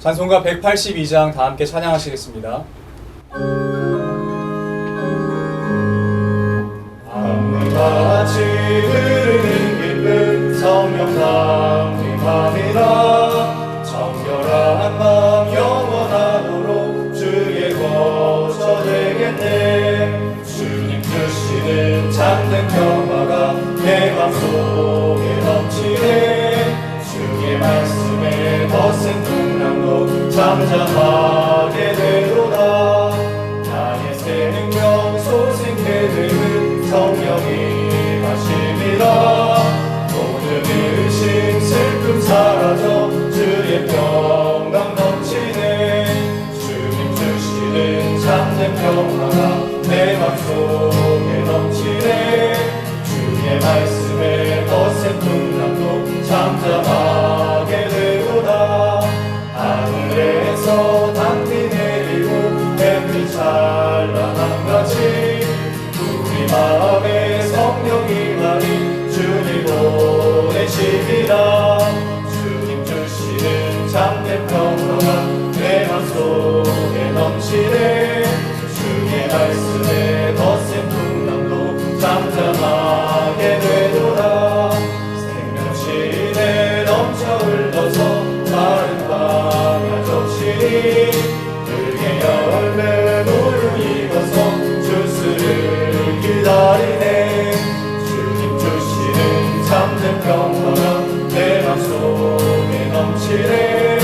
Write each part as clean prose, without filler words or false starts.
찬송가 182장 다 함께 찬양하시겠습니다. 밤같이 흐르는 기쁨 성령 강림하리라. 정결한 마음 영원하도록 주의 거처 되겠네. 주님 주시는 참된 평화가 내 맘속에 넘치네. 주의 말씀에 거센 풍랑도 잠잠하게 되도다. 나의 새 능력 솟게 되는 성령이 하심이라. 모든 의심 슬픔 사라져 주의 평강 넘치네. 주님 주시는 참된 평화가 내 맘속에 넘치네. 주의 말씀에 거센 풍랑도 잠잠하게 되도다. 하늘에서 단비 내리고 햇빛 찬란한 같이 우리 마음에 성령이 많이 주님 보내시리라. 주님 주시는 참된 평화가 내 맘속에 넘치네. 주의 말씀에 거센 풍랑도 잠잠하게 되도다. 생명신에 넘쳐 흘러서 마른 방야 적시니 그의 열매 무르익어서 주스를 기다리네. 주님 주시는 참된 평화가 내 맘속에 넘치네.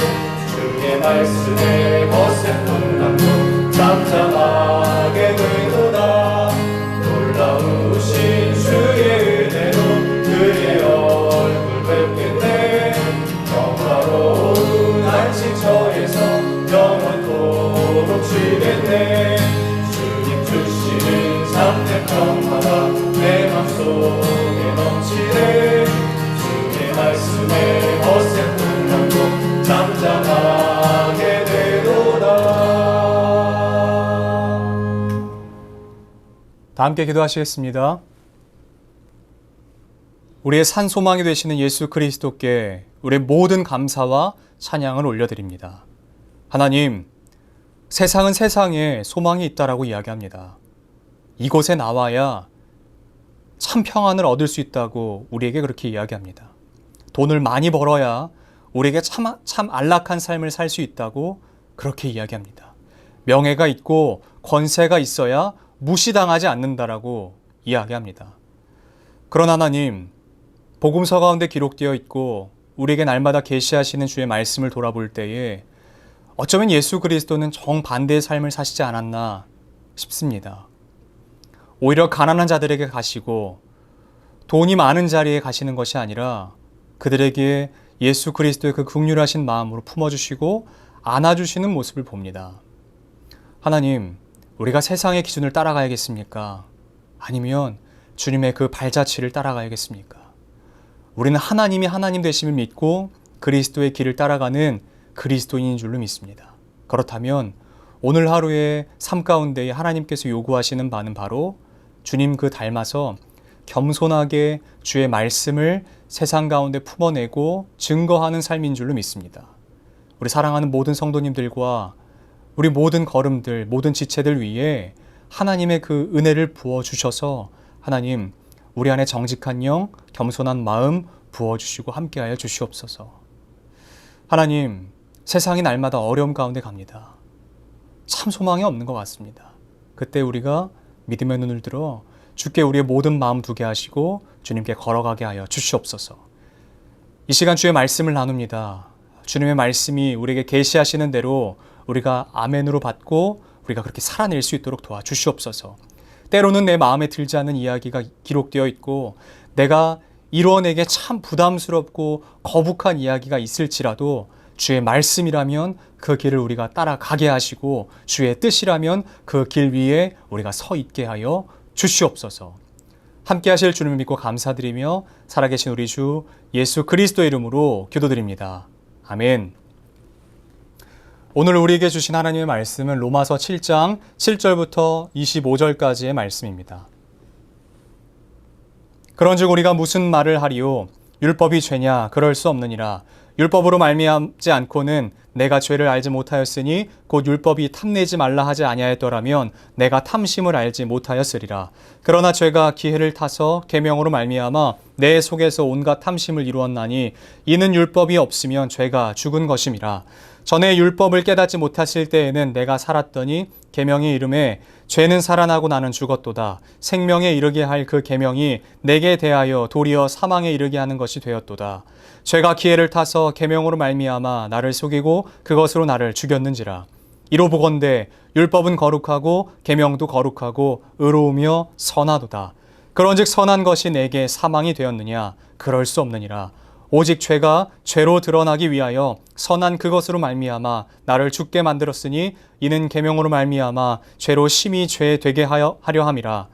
주의 말씀에 거센 풍랑도 잠잠하게 되도다. 놀라우신 주의 은혜로 그의 얼굴 뵙겠네. 평화로운 안식처에서 영원토록 쉬겠네. 주님 주시는 참된 평화가 내 맘속에 넘치네. 주의 말씀에 거센 풍랑도 잠잠하게 되도다. 다 함께 기도하시겠습니다. 우리의 산 소망이 되시는 예수 그리스도께 우리의 모든 감사와 찬양을 올려드립니다. 하나님, 세상은 세상에 소망이 있다라고 이야기합니다. 이곳에 나와야 참 평안을 얻을 수 있다고 우리에게 그렇게 이야기합니다. 돈을 많이 벌어야 우리에게 참 안락한 삶을 살 수 있다고 그렇게 이야기합니다. 명예가 있고 권세가 있어야 무시당하지 않는다라고 이야기합니다. 그러나 하나님, 복음서 가운데 기록되어 있고 우리에게 날마다 계시하시는 주의 말씀을 돌아볼 때에 어쩌면 예수 그리스도는 정반대의 삶을 사시지 않았나 싶습니다. 오히려 가난한 자들에게 가시고 돈이 많은 자리에 가시는 것이 아니라 그들에게 예수 그리스도의 그 긍휼하신 마음으로 품어주시고 안아주시는 모습을 봅니다. 하나님, 우리가 세상의 기준을 따라가야겠습니까? 아니면 주님의 그 발자취를 따라가야겠습니까? 우리는 하나님이 하나님 되심을 믿고 그리스도의 길을 따라가는 그리스도인인 줄로 믿습니다. 그렇다면 오늘 하루의 삶 가운데에 하나님께서 요구하시는 바는 바로 주님 그 닮아서 겸손하게 주의 말씀을 세상 가운데 품어내고 증거하는 삶인 줄로 믿습니다. 우리 사랑하는 모든 성도님들과 우리 모든 걸음들, 모든 지체들 위에 하나님의 그 은혜를 부어주셔서 하나님, 우리 안에 정직한 영, 겸손한 마음 부어주시고 함께하여 주시옵소서. 하나님, 세상이 날마다 어려움 가운데 갑니다. 참 소망이 없는 것 같습니다. 그때 우리가 믿음의 눈을 들어 주께 우리의 모든 마음 두게 하시고 주님께 걸어가게 하여 주시옵소서. 이 시간 주의 말씀을 나눕니다. 주님의 말씀이 우리에게 계시하시는 대로 우리가 아멘으로 받고 우리가 그렇게 살아낼 수 있도록 도와주시옵소서. 때로는 내 마음에 들지 않는 이야기가 기록되어 있고 내가 이루어내게 참 부담스럽고 거북한 이야기가 있을지라도 주의 말씀이라면 그 길을 우리가 따라가게 하시고 주의 뜻이라면 그 길 위에 우리가 서 있게 하여 주시옵소서. 함께 하실 주님을 믿고 감사드리며 살아계신 우리 주 예수 그리스도의 이름으로 기도드립니다. 아멘. 오늘 우리에게 주신 하나님의 말씀은 로마서 7장 7절부터 25절까지의 말씀입니다. 그런즉 우리가 무슨 말을 하리요? 율법이 죄냐? 그럴 수 없느니라. 율법으로 말미암지 않고는 내가 죄를 알지 못하였으니 곧 율법이 탐내지 말라 하지 아니하였더라면 내가 탐심을 알지 못하였으리라. 그러나 죄가 기회를 타서 계명으로 말미암아 내 속에서 온갖 탐심을 이루었나니 이는 율법이 없으면 죄가 죽은 것임이라. 전에 율법을 깨닫지 못하실 때에는 내가 살았더니 계명이 이름에 죄는 살아나고 나는 죽었도다. 생명에 이르게 할 그 계명이 내게 대하여 도리어 사망에 이르게 하는 것이 되었도다. 죄가 기회를 타서 계명으로 말미암아 나를 속이고 그것으로 나를 죽였는지라. 이로 보건대 율법은 거룩하고 계명도 거룩하고 의로우며 선하도다. 그런즉 선한 것이 내게 사망이 되었느냐? 그럴 수 없느니라. 오직 죄가 죄로 드러나기 위하여 선한 그것으로 말미암아 나를 죽게 만들었으니 이는 계명으로 말미암아 죄로 심히 죄 되게 하려 함이라.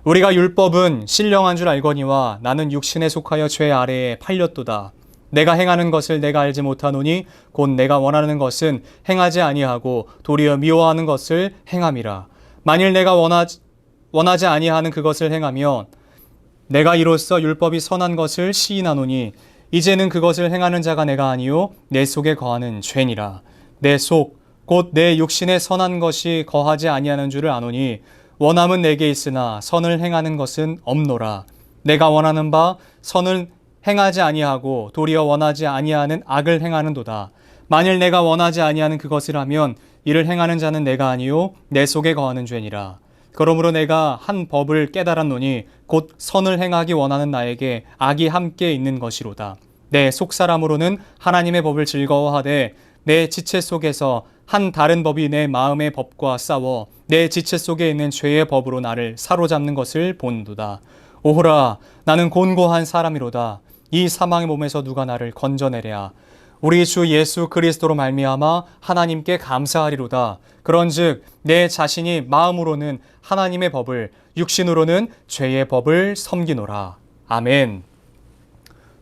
우리가 율법은 신령한 줄 알거니와 나는 육신에 속하여 죄 아래에 팔렸도다. 내가 행하는 것을 내가 알지 못하노니 곧 내가 원하는 것은 행하지 아니하고 도리어 미워하는 것을 행함이라. 만일 내가 원하지 아니하는 그것을 행하면 내가 이로써 율법이 선한 것을 시인하노니 이제는 그것을 행하는 자가 내가 아니요 내 속에 거하는 죄니라. 내 속 곧 내 육신에 선한 것이 거하지 아니하는 줄을 아노니 원함은 내게 있으나 선을 행하는 것은 없노라. 내가 원하는 바 선을 행하지 아니하고 도리어 원하지 아니하는 악을 행하는도다. 만일 내가 원하지 아니하는 그것을 하면 이를 행하는 자는 내가 아니요 내 속에 거하는 죄니라. 그러므로 내가 한 법을 깨달았노니 곧 선을 행하기 원하는 나에게 악이 함께 있는 것이로다. 내 속사람으로는 하나님의 법을 즐거워하되 내 지체 속에서 한 다른 법이 내 마음의 법과 싸워 내 지체 속에 있는 죄의 법으로 나를 사로잡는 것을 본도다. 오호라, 나는 곤고한 사람이로다. 이 사망의 몸에서 누가 나를 건져내랴. 우리 주 예수 그리스도로 말미암아 하나님께 감사하리로다. 그런즉 내 자신이 마음으로는 하나님의 법을, 육신으로는 죄의 법을 섬기노라. 아멘.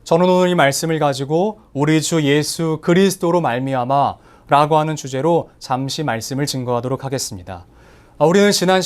저는 오늘 이 말씀을 가지고 우리 주 예수 그리스도로 말미암아 라고 하는 주제로 잠시 말씀을 증거하도록 하겠습니다. 우리는 지난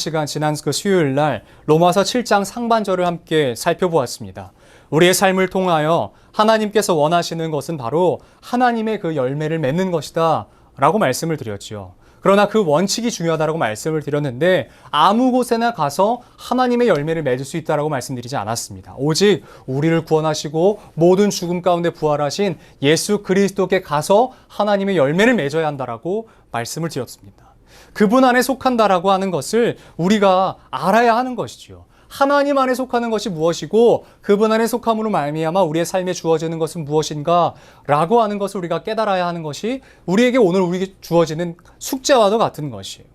그 수요일 날 로마서 7장 상반절을 함께 살펴보았습니다. 우리의 삶을 통하여 하나님께서 원하시는 것은 바로 하나님의 그 열매를 맺는 것이다 라고 말씀을 드렸죠. 그러나 그 원칙이 중요하다고 말씀을 드렸는데 아무 곳에나 가서 하나님의 열매를 맺을 수 있다고 말씀드리지 않았습니다. 오직 우리를 구원하시고 모든 죽음 가운데 부활하신 예수 그리스도께 가서 하나님의 열매를 맺어야 한다라고 말씀을 드렸습니다. 그분 안에 속한다라고 하는 것을 우리가 알아야 하는 것이지요. 하나님 안에 속하는 것이 무엇이고 그분 안에 속함으로 말미암아 우리의 삶에 주어지는 것은 무엇인가 라고 하는 것을 우리가 깨달아야 하는 것이 우리에게 오늘 우리에게 주어지는 숙제와도 같은 것이에요.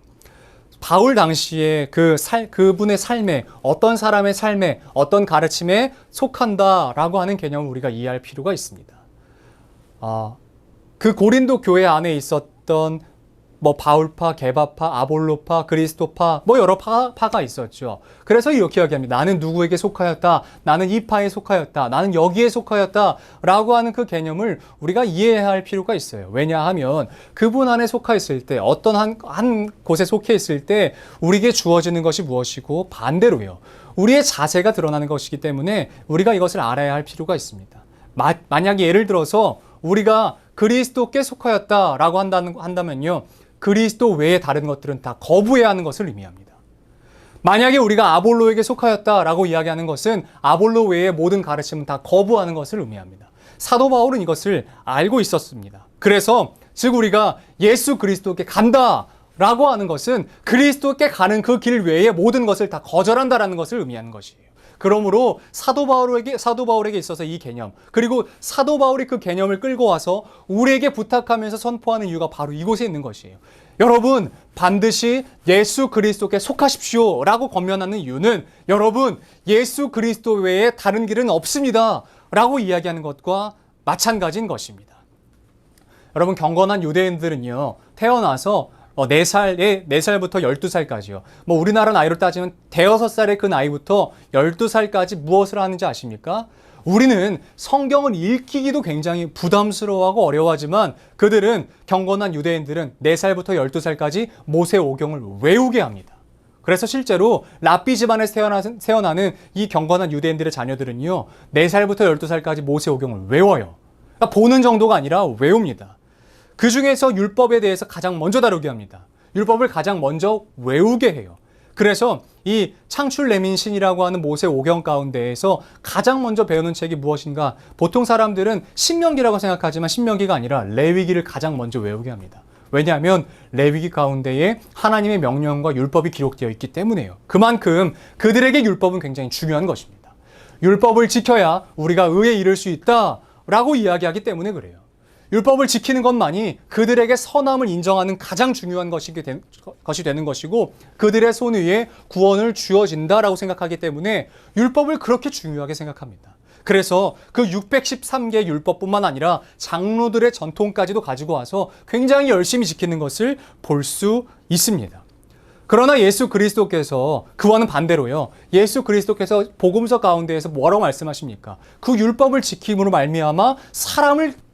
바울 당시에 그분의 삶에 어떤 사람의 삶에 어떤 가르침에 속한다라고 하는 개념을 우리가 이해할 필요가 있습니다. 그 고린도 교회 안에 있었던 바울파, 게바파, 아볼로파, 그리스도파, 여러 파가 있었죠. 그래서 이렇게 이야기합니다. 나는 누구에게 속하였다. 나는 이 파에 속하였다. 나는 여기에 속하였다. 라고 하는 그 개념을 우리가 이해해야 할 필요가 있어요. 왜냐하면 그분 안에 속하 있을 때, 어떤 한 곳에 속해 있을 때 우리에게 주어지는 것이 무엇이고 반대로요. 우리의 자세가 드러나는 것이기 때문에 우리가 이것을 알아야 할 필요가 있습니다. 만약에 예를 들어서 우리가 그리스도께 속하였다라고 한다면요. 그리스도 외에 다른 것들은 다 거부해야 하는 것을 의미합니다. 만약에 우리가 아볼로에게 속하였다라고 이야기하는 것은 아볼로 외의 모든 가르침은 다 거부하는 것을 의미합니다. 사도 바울은 이것을 알고 있었습니다. 그래서 즉 우리가 예수 그리스도께 간다라고 하는 것은 그리스도께 가는 그 길 외에 모든 것을 다 거절한다라는 것을 의미하는 것이에요. 그러므로 사도 바울에게 있어서 이 개념, 그리고 사도 바울이 그 개념을 끌고 와서 우리에게 부탁하면서 선포하는 이유가 바로 이곳에 있는 것이에요. 여러분, 반드시 예수 그리스도께 속하십시오 라고 권면하는 이유는 여러분, 예수 그리스도 외에 다른 길은 없습니다 라고 이야기하는 것과 마찬가지인 것입니다. 여러분, 경건한 유대인들은요, 태어나서 4살부터 12살까지요. 우리나라 나이로 따지면 대여섯 살의 그 나이부터 12살까지 무엇을 하는지 아십니까? 우리는 성경을 읽기기도 굉장히 부담스러워하고 어려워하지만 그들은, 경건한 유대인들은 4살부터 12살까지 모세오경을 외우게 합니다. 그래서 실제로 랍비 집안에서 태어나는 이 경건한 유대인들의 자녀들은요, 4살부터 12살까지 모세오경을 외워요. 그러니까 보는 정도가 아니라 외웁니다. 그 중에서 율법에 대해서 가장 먼저 다루게 합니다. 율법을 가장 먼저 외우게 해요. 그래서 이 창출 레민신이라고 하는 모세 오경 가운데에서 가장 먼저 배우는 책이 무엇인가? 보통 사람들은 신명기라고 생각하지만 신명기가 아니라 레위기를 가장 먼저 외우게 합니다. 왜냐하면 레위기 가운데에 하나님의 명령과 율법이 기록되어 있기 때문에요. 그만큼 그들에게 율법은 굉장히 중요한 것입니다. 율법을 지켜야 우리가 의에 이를 수 있다라고 이야기하기 때문에 그래요. 율법을 지키는 것만이 그들에게 선함을 인정하는 가장 중요한 것이 되는 것이고 그들의 손 위에 구원을 주어진다라고 생각하기 때문에 율법을 그렇게 중요하게 생각합니다. 그래서 그 613개의 율법뿐만 아니라 장로들의 전통까지도 가지고 와서 굉장히 열심히 지키는 것을 볼 수 있습니다. 그러나 예수 그리스도께서 그와는 반대로요. 예수 그리스도께서 복음서 가운데에서 뭐라고 말씀하십니까? 그 율법을 지킴으로 말미암아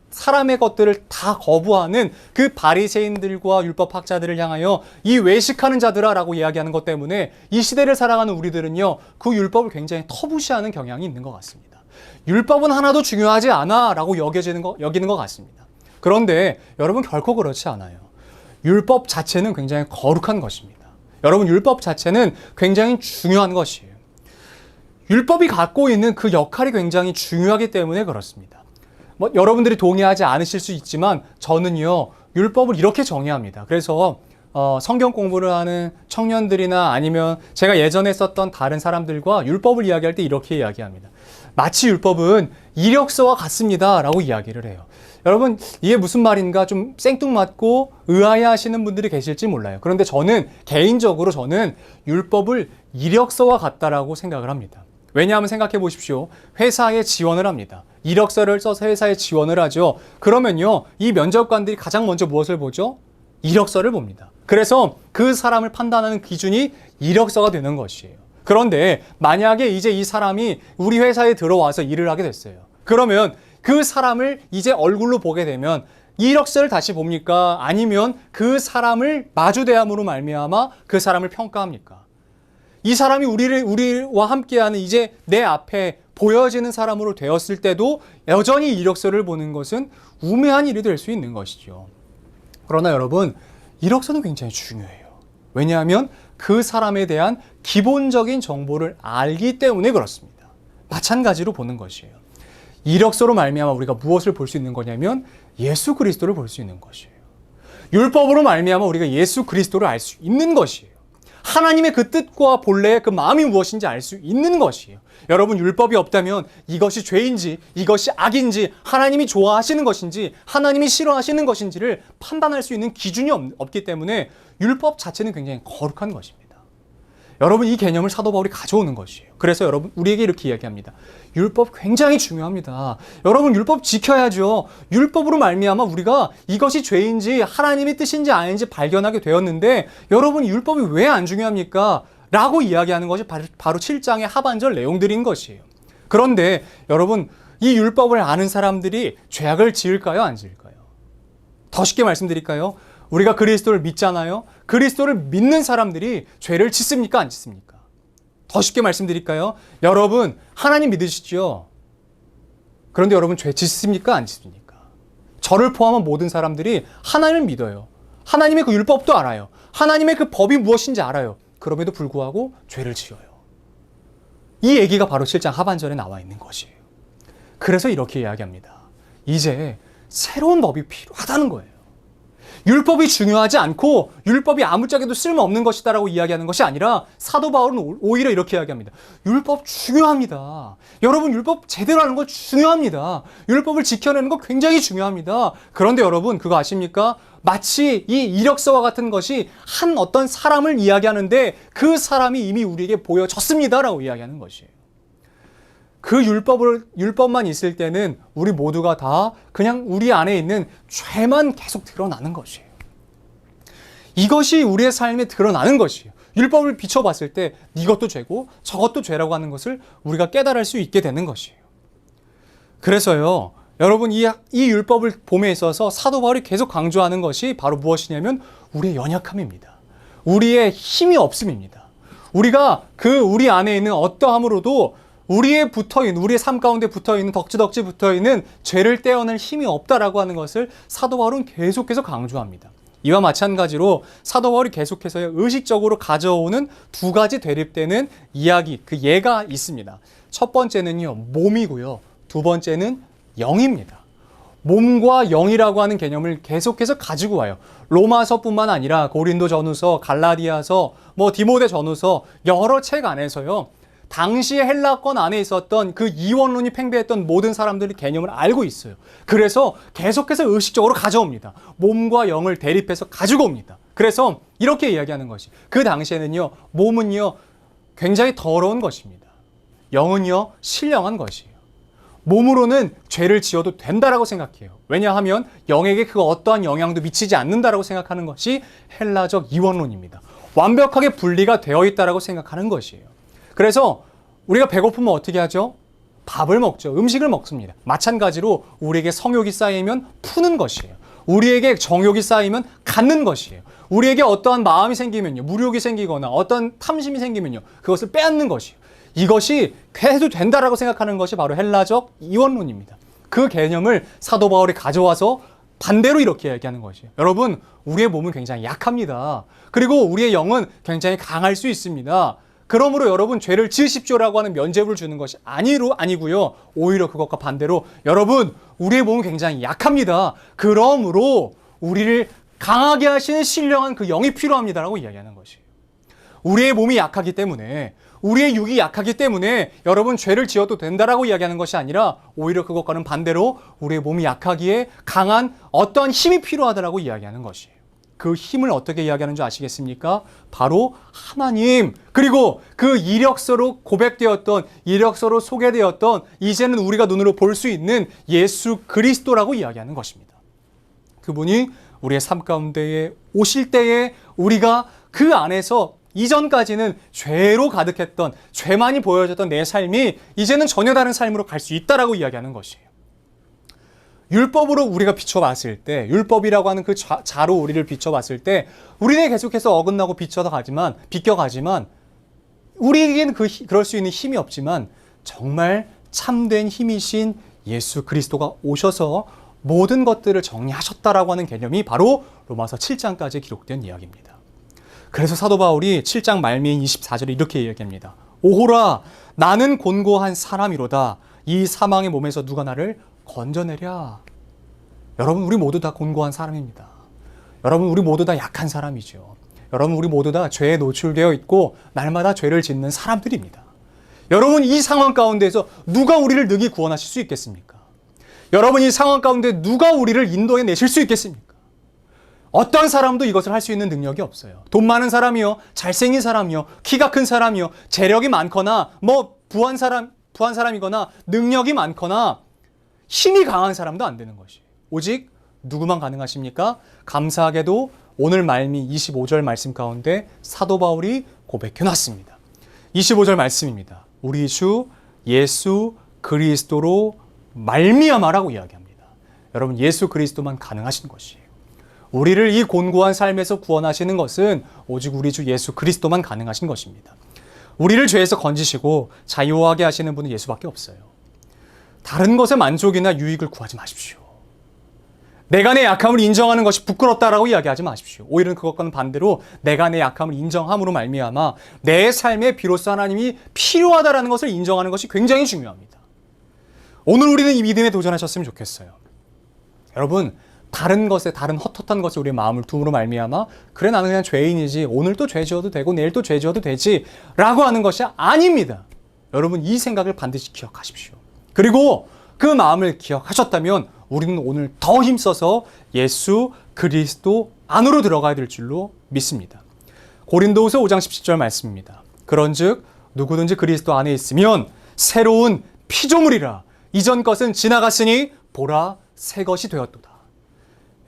사람의 것들을 다 거부하는 그 바리새인들과 율법학자들을 향하여 이 외식하는 자들아라고 이야기하는 것 때문에 이 시대를 살아가는 우리들은요. 그 율법을 굉장히 터부시하는 경향이 있는 것 같습니다. 율법은 하나도 중요하지 않아 라고 여기는 것 같습니다. 그런데 여러분 결코 그렇지 않아요. 율법 자체는 굉장히 거룩한 것입니다. 여러분 율법 자체는 굉장히 중요한 것이에요. 율법이 갖고 있는 그 역할이 굉장히 중요하기 때문에 그렇습니다. 여러분들이 동의하지 않으실 수 있지만 저는요 율법을 이렇게 정의합니다. 그래서 성경 공부를 하는 청년들이나 아니면 제가 예전에 썼던 다른 사람들과 율법을 이야기할 때 이렇게 이야기합니다. 마치 율법은 이력서와 같습니다 라고 이야기를 해요. 여러분 이게 무슨 말인가 좀 생뚱맞고 의아해하시는 분들이 계실지 몰라요. 그런데 개인적으로 저는 율법을 이력서와 같다라고 생각을 합니다. 왜냐하면 생각해 보십시오. 회사에 지원을 합니다. 이력서를 써서 회사에 지원을 하죠. 그러면요, 이 면접관들이 가장 먼저 무엇을 보죠? 이력서를 봅니다. 그래서 그 사람을 판단하는 기준이 이력서가 되는 것이에요. 그런데 만약에 이제 이 사람이 우리 회사에 들어와서 일을 하게 됐어요. 그러면 그 사람을 이제 얼굴로 보게 되면 이력서를 다시 봅니까? 아니면 그 사람을 마주대함으로 말미암아 그 사람을 평가합니까? 이 사람이 우리와 함께하는 이제 내 앞에 보여지는 사람으로 되었을 때도 여전히 이력서를 보는 것은 우매한 일이 될 수 있는 것이죠. 그러나 여러분, 이력서는 굉장히 중요해요. 왜냐하면 그 사람에 대한 기본적인 정보를 알기 때문에 그렇습니다. 마찬가지로 보는 것이에요. 이력서로 말미암아 우리가 무엇을 볼 수 있는 거냐면 예수 그리스도를 볼 수 있는 것이에요. 율법으로 말미암아 우리가 예수 그리스도를 알 수 있는 것이에요. 하나님의 그 뜻과 본래의 그 마음이 무엇인지 알 수 있는 것이에요. 여러분 율법이 없다면 이것이 죄인지 이것이 악인지 하나님이 좋아하시는 것인지 하나님이 싫어하시는 것인지를 판단할 수 있는 기준이 없기 때문에 율법 자체는 굉장히 거룩한 것입니다. 여러분 이 개념을 사도 바울이 가져오는 것이에요. 그래서 여러분 우리에게 이렇게 이야기합니다. 율법 굉장히 중요합니다. 여러분 율법 지켜야죠. 율법으로 말미암아 우리가 이것이 죄인지 하나님의 뜻인지 아닌지 발견하게 되었는데 여러분 율법이 왜 안 중요합니까? 라고 이야기하는 것이 바로 7장의 하반절 내용들인 것이에요. 그런데 여러분 이 율법을 아는 사람들이 죄악을 지을까요? 안 지을까요? 더 쉽게 말씀드릴까요? 우리가 그리스도를 믿잖아요. 그리스도를 믿는 사람들이 죄를 짓습니까? 안 짓습니까? 더 쉽게 말씀드릴까요? 여러분 하나님 믿으시죠? 그런데 여러분 죄 짓습니까? 안 짓습니까? 저를 포함한 모든 사람들이 하나님을 믿어요. 하나님의 그 율법도 알아요. 하나님의 그 법이 무엇인지 알아요. 그럼에도 불구하고 죄를 지어요. 이 얘기가 바로 7장 하반절에 나와 있는 것이에요. 그래서 이렇게 이야기합니다. 이제 새로운 법이 필요하다는 거예요. 율법이 중요하지 않고 율법이 아무짝에도 쓸모없는 것이다라고 이야기하는 것이 아니라 사도 바울은 오히려 이렇게 이야기합니다. 율법 중요합니다. 여러분 율법 제대로 하는 거 중요합니다. 율법을 지켜내는 거 굉장히 중요합니다. 그런데 여러분 그거 아십니까? 마치 이 이력서와 같은 것이 한 어떤 사람을 이야기하는데 그 사람이 이미 우리에게 보여졌습니다라고 이야기하는 것이에요. 그 율법만 있을 때는 우리 모두가 다 그냥 우리 안에 있는 죄만 계속 드러나는 것이에요. 이것이 우리의 삶에 드러나는 것이에요. 율법을 비춰봤을 때 이것도 죄고 저것도 죄라고 하는 것을 우리가 깨달을 수 있게 되는 것이에요. 그래서요, 여러분 이 율법을 봄에 있어서 사도 바울이 계속 강조하는 것이 바로 무엇이냐면 우리의 연약함입니다. 우리의 힘이 없음입니다. 우리가 우리 안에 있는 어떠함으로도 우리의 삶 가운데 붙어있는, 덕지덕지 붙어있는 죄를 떼어낼 힘이 없다라고 하는 것을 사도 바울은 계속해서 강조합니다. 이와 마찬가지로 사도 바울이 계속해서 의식적으로 가져오는 두 가지 대립되는 이야기, 그 예가 있습니다. 첫 번째는요, 몸이고요. 두 번째는 영입니다. 몸과 영이라고 하는 개념을 계속해서 가지고 와요. 로마서뿐만 아니라 고린도전후서, 갈라디아서, 디모데전후서 여러 책 안에서요. 당시의 헬라권 안에 있었던 그 이원론이 팽배했던 모든 사람들이 개념을 알고 있어요. 그래서 계속해서 의식적으로 가져옵니다. 몸과 영을 대립해서 가지고 옵니다. 그래서 이렇게 이야기하는 것이, 그 당시에는요, 몸은요, 굉장히 더러운 것입니다. 영은요, 신령한 것이에요. 몸으로는 죄를 지어도 된다라고 생각해요. 왜냐하면 영에게 그 어떠한 영향도 미치지 않는다라고 생각하는 것이 헬라적 이원론입니다. 완벽하게 분리가 되어 있다라고 생각하는 것이에요. 그래서 우리가 배고프면 어떻게 하죠? 밥을 먹죠. 음식을 먹습니다. 마찬가지로 우리에게 성욕이 쌓이면 푸는 것이에요. 우리에게 정욕이 쌓이면 갖는 것이에요. 우리에게 어떠한 마음이 생기면요, 무욕이 생기거나 어떤 탐심이 생기면요, 그것을 빼앗는 것이에요. 이것이 해도 된다라고 생각하는 것이 바로 헬라적 이원론입니다. 그 개념을 사도 바울이 가져와서 반대로 이렇게 얘기하는 것이에요. 여러분, 우리의 몸은 굉장히 약합니다. 그리고 우리의 영은 굉장히 강할 수 있습니다. 그러므로 여러분, 죄를 지으십시오라고 하는 면죄부를 주는 것이 아니고요. 오히려 그것과 반대로, 여러분, 우리의 몸은 굉장히 약합니다. 그러므로 우리를 강하게 하시는 신령한 그 영이 필요합니다라고 이야기하는 것이에요. 우리의 몸이 약하기 때문에, 우리의 육이 약하기 때문에 여러분, 죄를 지어도 된다라고 이야기하는 것이 아니라 오히려 그것과는 반대로 우리의 몸이 약하기에 강한 어떠한 힘이 필요하다라고 이야기하는 것이에요. 그 힘을 어떻게 이야기하는 줄 아시겠습니까? 바로 하나님, 그리고 그 이력서로 고백되었던, 이력서로 소개되었던, 이제는 우리가 눈으로 볼 수 있는 예수 그리스도라고 이야기하는 것입니다. 그분이 우리의 삶 가운데에 오실 때에 우리가 그 안에서 이전까지는 죄로 가득했던, 죄만이 보여졌던 내 삶이 이제는 전혀 다른 삶으로 갈 수 있다라고 이야기하는 것이에요. 율법으로 우리가 비춰봤을 때, 율법이라고 하는 그 자로 우리를 비춰봤을 때, 우리는 계속해서 어긋나고 비껴가지만, 우리에게는 그럴 수 있는 힘이 없지만, 정말 참된 힘이신 예수 그리스도가 오셔서 모든 것들을 정리하셨다라고 하는 개념이 바로 로마서 7장까지 기록된 이야기입니다. 그래서 사도 바울이 7장 말미인 24절에 이렇게 이야기합니다. 오호라, 나는 곤고한 사람이로다. 이 사망의 몸에서 누가 나를 건져내랴. 여러분, 우리 모두 다 곤고한 사람입니다. 여러분, 우리 모두 다 약한 사람이죠. 여러분, 우리 모두 다 죄에 노출되어 있고 날마다 죄를 짓는 사람들입니다. 여러분, 이 상황 가운데서 누가 우리를 능히 구원하실 수 있겠습니까? 여러분, 이 상황 가운데 누가 우리를 인도해 내실 수 있겠습니까? 어떤 사람도 이것을 할 수 있는 능력이 없어요. 돈 많은 사람이요, 잘생긴 사람이요, 키가 큰 사람이요, 재력이 많거나 부한 사람이거나 능력이 많거나 힘이 강한 사람도 안 되는 것이에요. 오직 누구만 가능하십니까? 감사하게도 오늘 말미 25절 말씀 가운데 사도 바울이 고백해 놨습니다. 25절 말씀입니다. 우리 주 예수 그리스도로 말미암아라고 이야기합니다. 여러분, 예수 그리스도만 가능하신 것이에요. 우리를 이 곤고한 삶에서 구원하시는 것은 오직 우리 주 예수 그리스도만 가능하신 것입니다. 우리를 죄에서 건지시고 자유하게 하시는 분은 예수밖에 없어요. 다른 것에 만족이나 유익을 구하지 마십시오. 내가 내 약함을 인정하는 것이 부끄럽다라고 이야기하지 마십시오. 오히려 그것과는 반대로 내가 내 약함을 인정함으로 말미암아 내 삶에 비로소 하나님이 필요하다라는 것을 인정하는 것이 굉장히 중요합니다. 오늘 우리는 이 믿음에 도전하셨으면 좋겠어요. 여러분, 다른 헛헛한 것에 우리의 마음을 둠으로 말미암아 그래, 나는 그냥 죄인이지, 오늘도 죄 지어도 되고 내일도 죄 지어도 되지 라고 하는 것이 아닙니다. 여러분, 이 생각을 반드시 기억하십시오. 그리고 그 마음을 기억하셨다면 우리는 오늘 더 힘써서 예수 그리스도 안으로 들어가야 될 줄로 믿습니다. 고린도후서 5장 17절 말씀입니다. 그런즉 누구든지 그리스도 안에 있으면 새로운 피조물이라. 이전 것은 지나갔으니 보라, 새 것이 되었도다.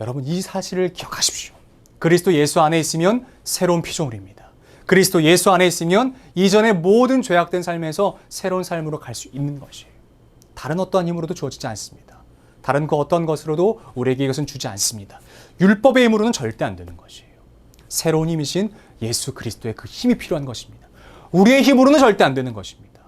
여러분, 이 사실을 기억하십시오. 그리스도 예수 안에 있으면 새로운 피조물입니다. 그리스도 예수 안에 있으면 이전의 모든 죄악된 삶에서 새로운 삶으로 갈 수 있는 것이에요. 다른 어떠한 힘으로도 주어지지 않습니다. 다른 그 어떤 것으로도 우리에게 이것은 주지 않습니다. 율법의 힘으로는 절대 안 되는 것이에요. 새로운 힘이신 예수 그리스도의 그 힘이 필요한 것입니다. 우리의 힘으로는 절대 안 되는 것입니다.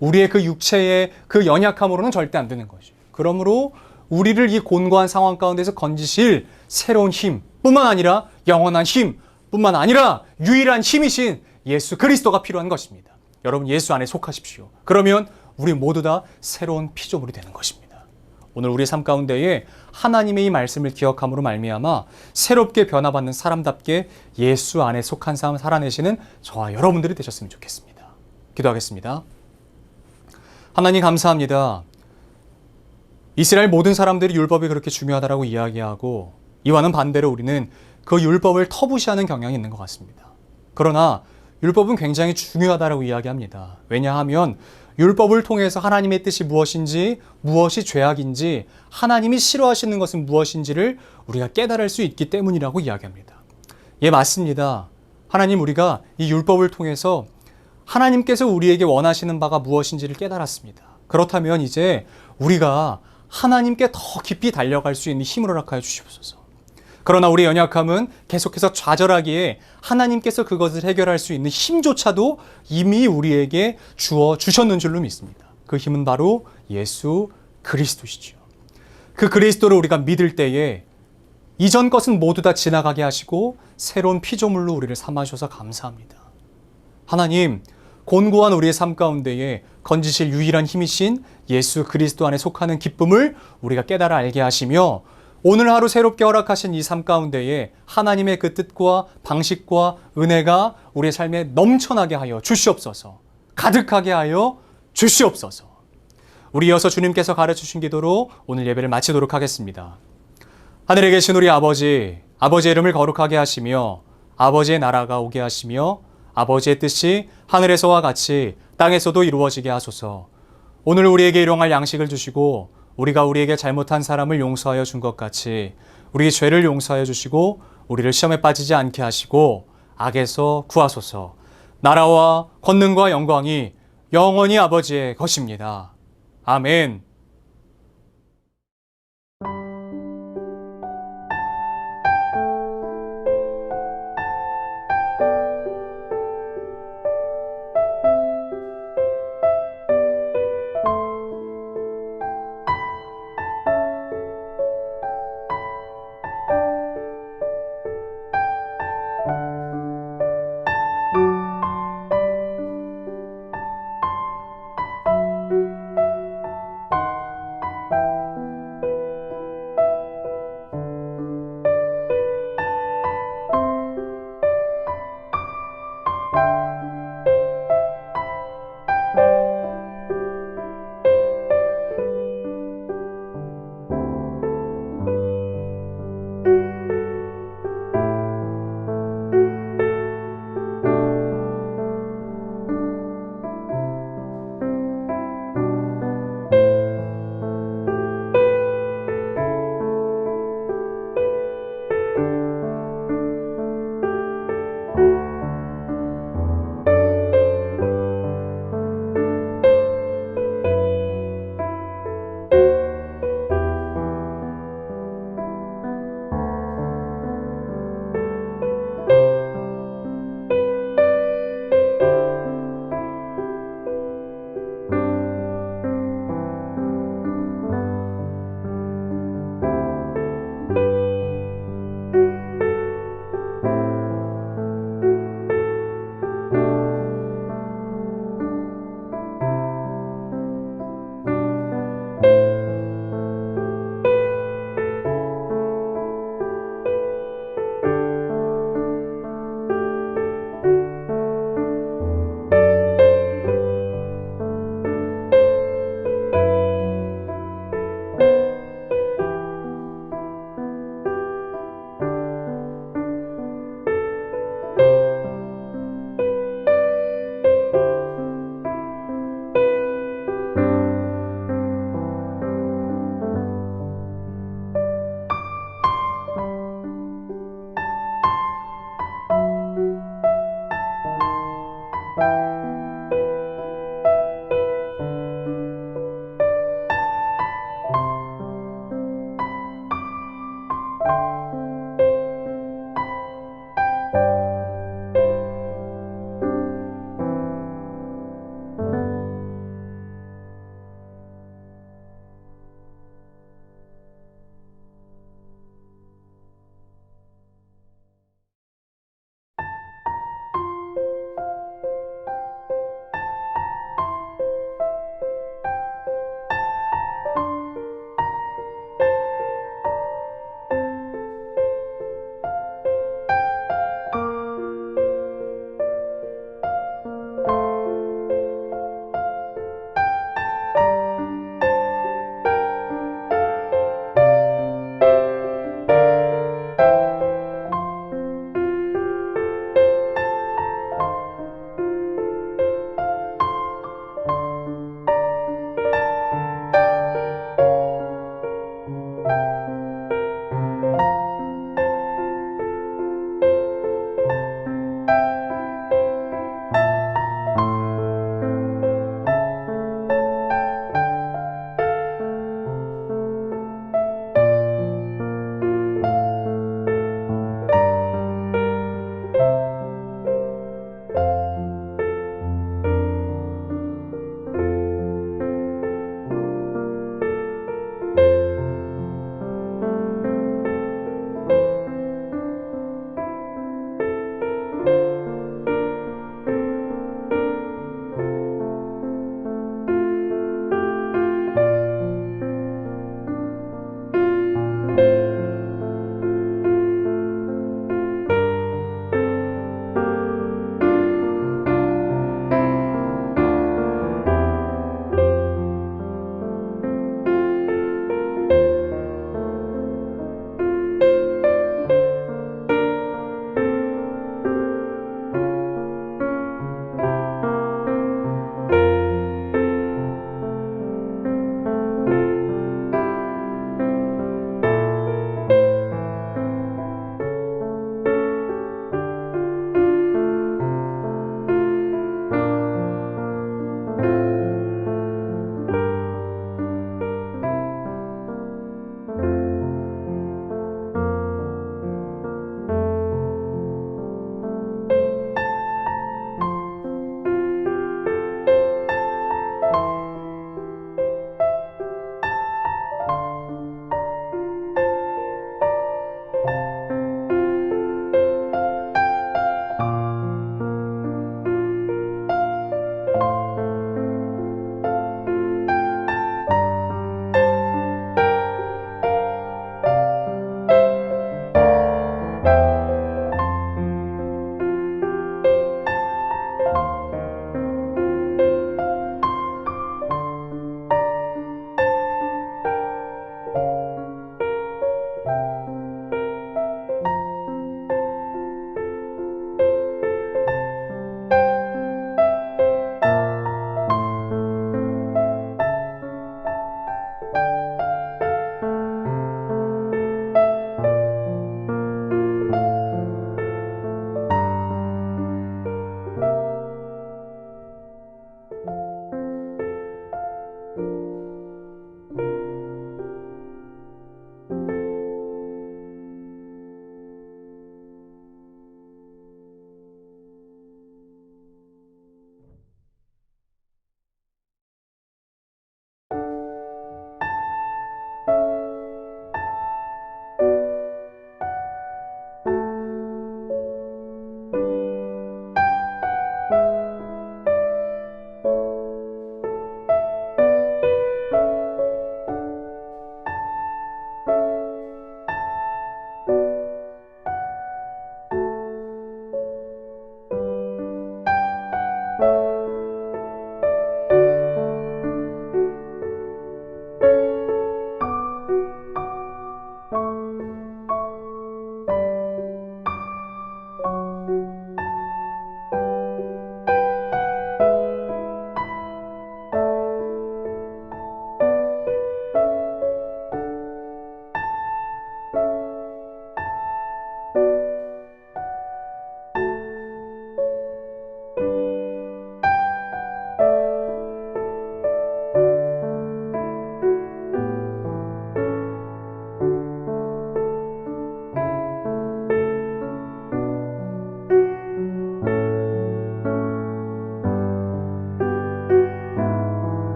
우리의 그 육체의 그 연약함으로는 절대 안 되는 것이죠. 그러므로 우리를 이 곤고한 상황 가운데서 건지실 새로운 힘 뿐만 아니라 영원한 힘 뿐만 아니라 유일한 힘이신 예수 그리스도가 필요한 것입니다. 여러분 예수 안에 속하십시오. 그러면 우리 모두 다 새로운 피조물이 되는 것입니다. 오늘 우리의 삶 가운데에 하나님의 이 말씀을 기억함으로 말미암아 새롭게 변화받는 사람답게 예수 안에 속한 삶을 살아내시는 저와 여러분들이 되셨으면 좋겠습니다. 기도하겠습니다. 하나님 감사합니다. 이스라엘 모든 사람들이 율법이 그렇게 중요하다고 이야기하고 이와는 반대로 우리는 그 율법을 터부시하는 경향이 있는 것 같습니다. 그러나 율법은 굉장히 중요하다고 이야기합니다. 왜냐하면 율법을 통해서 하나님의 뜻이 무엇인지, 무엇이 죄악인지, 하나님이 싫어하시는 것은 무엇인지를 우리가 깨달을 수 있기 때문이라고 이야기합니다. 예, 맞습니다. 하나님, 우리가 이 율법을 통해서 하나님께서 우리에게 원하시는 바가 무엇인지를 깨달았습니다. 그렇다면 이제 우리가 하나님께 더 깊이 달려갈 수 있는 힘을 허락하여 주시옵소서. 그러나 우리의 연약함은 계속해서 좌절하기에 하나님께서 그것을 해결할 수 있는 힘조차도 이미 우리에게 주셨는 줄로 믿습니다. 그 힘은 바로 예수 그리스도시죠. 그 그리스도를 우리가 믿을 때에 이전 것은 모두 다 지나가게 하시고 새로운 피조물로 우리를 삼아주셔서 감사합니다. 하나님, 곤고한 우리의 삶 가운데에 건지실 유일한 힘이신 예수 그리스도 안에 속하는 기쁨을 우리가 깨달아 알게 하시며 오늘 하루 새롭게 허락하신 이 삶 가운데에 하나님의 그 뜻과 방식과 은혜가 우리의 삶에 넘쳐나게 하여 주시옵소서. 가득하게 하여 주시옵소서. 우리 이어서 주님께서 가르쳐주신 기도로 오늘 예배를 마치도록 하겠습니다. 하늘에 계신 우리 아버지, 아버지의 이름을 거룩하게 하시며 아버지의 나라가 오게 하시며 아버지의 뜻이 하늘에서와 같이 땅에서도 이루어지게 하소서. 오늘 우리에게 일용할 양식을 주시고 우리가 우리에게 잘못한 사람을 용서하여 준 것 같이 우리 죄를 용서하여 주시고 우리를 시험에 빠지지 않게 하시고 악에서 구하소서. 나라와 권능과 영광이 영원히 아버지의 것입니다. 아멘.